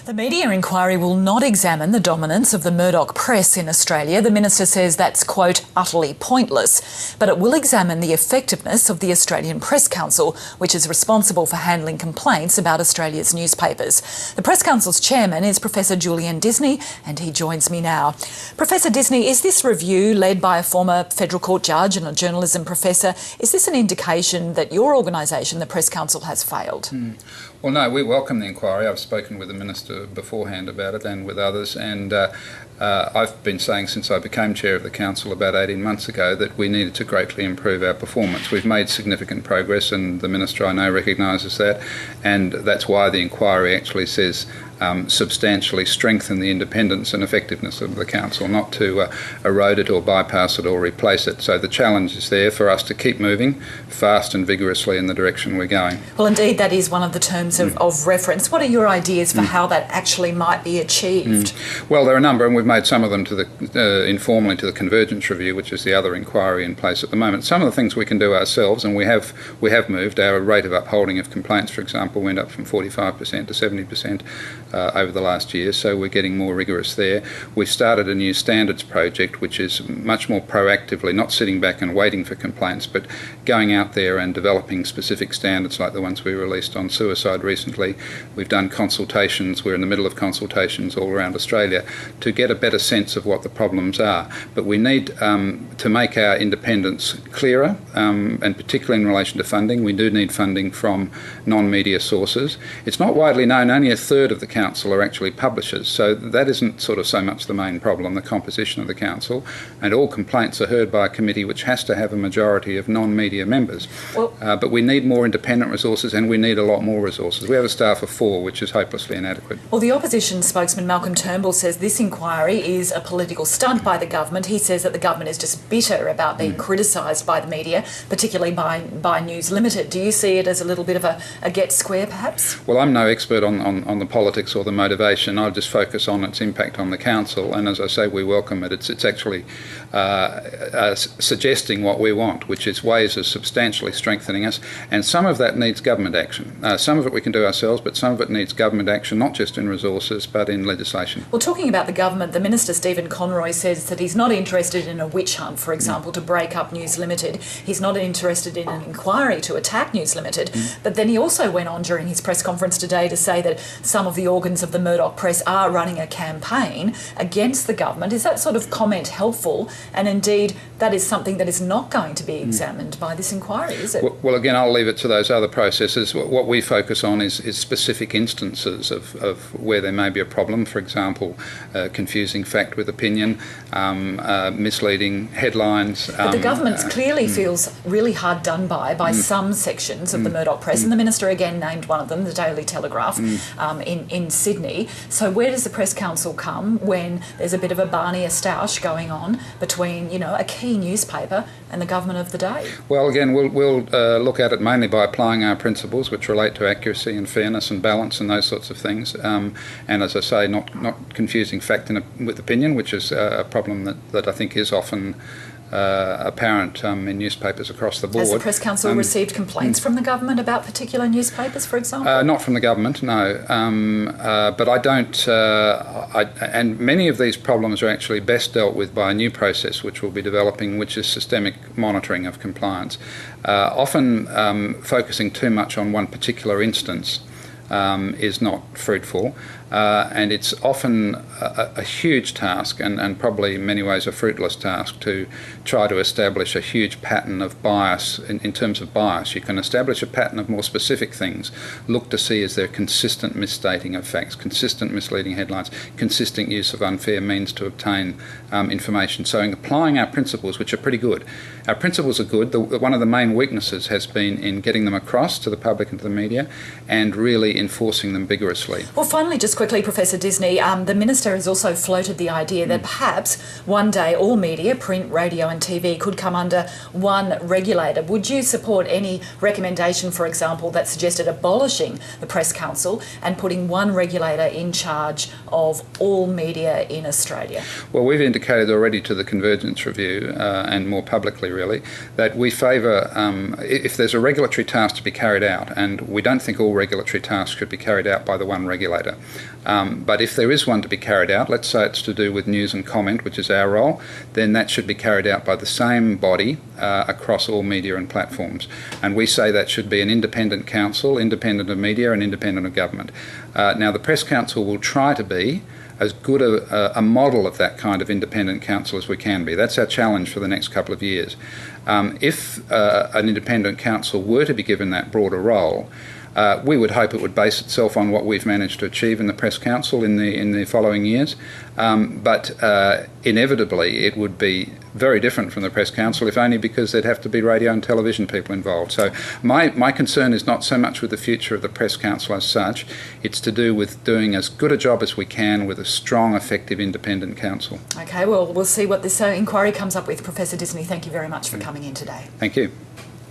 The media inquiry will not examine the dominance of the Murdoch press in Australia. The minister says that's, quote, utterly pointless. But it will examine the effectiveness of the Australian Press Council, which is responsible for handling complaints about Australia's newspapers. The Press Council's chairman is Professor Julian Disney, and he joins me now. Professor Disney, is this review, led by a former federal court judge and a journalism professor, is this an indication that your organisation, the Press Council, has failed? Well, no, we welcome the inquiry. I've spoken with the Minister beforehand about it and with others, and I've been saying since I became Chair of the Council about 18 months ago that we needed to greatly improve our performance. We've made significant progress, and the Minister, I know, recognises that, and that's why the inquiry actually says substantially strengthen the independence and effectiveness of the Council, not to erode it or bypass it or replace it. So the challenge is there for us to keep moving fast and vigorously in the direction we're going. Well, indeed, that is one of the terms of reference. What are your ideas for how that actually might be achieved? Well, there are a number, and we've made some of them to the informally to the Convergence Review, which is the other inquiry in place at the moment. Some of the things we can do ourselves, and we have moved. Our rate of upholding of complaints, for example, went up from 45% to 70%. Over the last year, so we're getting more rigorous there. We've started a new standards project, which is much more proactively, not sitting back and waiting for complaints, but going out there and developing specific standards like the ones we released on suicide recently. We've done consultations, we're in the middle of consultations all around Australia to get a better sense of what the problems are. But we need to make our independence clearer, and particularly in relation to funding. We do need funding from non-media sources. It's not widely known, only a third of the Council are actually publishers, so that isn't sort of so much the main problem, the composition of the Council, and all complaints are heard by a committee which has to have a majority of non-media members. But we need more independent resources, and we need a lot more resources. We have a staff of 4, which is hopelessly inadequate. Well, the opposition spokesman Malcolm Turnbull says this inquiry is a political stunt by the government. He says that the government is just bitter about being criticised by the media, particularly by News Limited. Do you see it as a little bit of a get square, perhaps? Well, I'm no expert on the politics or the motivation. I'll just focus on its impact on the Council, and as I say, we welcome it. It's actually suggesting what we want, which is ways of substantially strengthening us, and some of that needs government action. Some of it we can do ourselves, but some of it needs government action, not just in resources, but in legislation. Well, talking about the government, the Minister, Stephen Conroy, says that he's not interested in a witch hunt, for example, to break up News Limited. He's not interested in an inquiry to attack News Limited, but then he also went on during his press conference today to say that some of the organs of the Murdoch press are running a campaign against the government. Is that sort of comment helpful? And indeed, that is something that is not going to be examined by this inquiry, is it? Well, again, I'll leave it to those other processes. What we focus on is specific instances of where there may be a problem. For example, confusing fact with opinion, misleading headlines. But the government clearly feels really hard done by some sections of the Murdoch press, and the Minister again named one of them, the Daily Telegraph, in Sydney. So where does the Press Council come when there's a bit of a Barney Stoush going on between, a key newspaper and the government of the day? Well, again, we'll look at it mainly by applying our principles, which relate to accuracy and fairness and balance and those sorts of things. And as I say, not confusing fact with opinion, which is a problem that I think is often apparent in newspapers across the board. Has the Press Council received complaints from the government about particular newspapers, for example? Not from the government, no. But I don't... and many of these problems are actually best dealt with by a new process which we'll be developing, which is systemic monitoring of compliance. Often focusing too much on one particular instance is not fruitful, and it's often a huge task and probably in many ways a fruitless task to try to establish a huge pattern of bias. In terms of bias, you can establish a pattern of more specific things. Look to see is there consistent misstating of facts, consistent misleading headlines, consistent use of unfair means to obtain information. So in applying our principles, which are pretty good, our principles are good. One of the main weaknesses has been in getting them across to the public and to the media and really enforcing them vigorously. Well, finally, just quickly, Professor Disney, the Minister has also floated the idea that perhaps one day all media, print, radio and TV, could come under one regulator. Would you support any recommendation, for example, that suggested abolishing the Press Council and putting one regulator in charge of all media in Australia? Well, we've indicated already to the Convergence Review and more publicly really that we favour, if there's a regulatory task to be carried out, and we don't think all regulatory tasks should be carried out by the one regulator. But if there is one to be carried out, let's say it's to do with news and comment, which is our role, then that should be carried out by the same body across all media and platforms. And we say that should be an independent council, independent of media and independent of government. Now, the Press Council will try to be as good a model of that kind of independent council as we can be. That's our challenge for the next couple of years. If an independent council were to be given that broader role, we would hope it would base itself on what we've managed to achieve in the Press Council in the following years. But inevitably it would be very different from the Press Council, if only because there'd have to be radio and television people involved. So my concern is not so much with the future of the Press Council as such. It's to do with doing as good a job as we can with a strong, effective, independent council. Okay, well, we'll see what this inquiry comes up with. Professor Disney, thank you very much for coming in today. Thank you.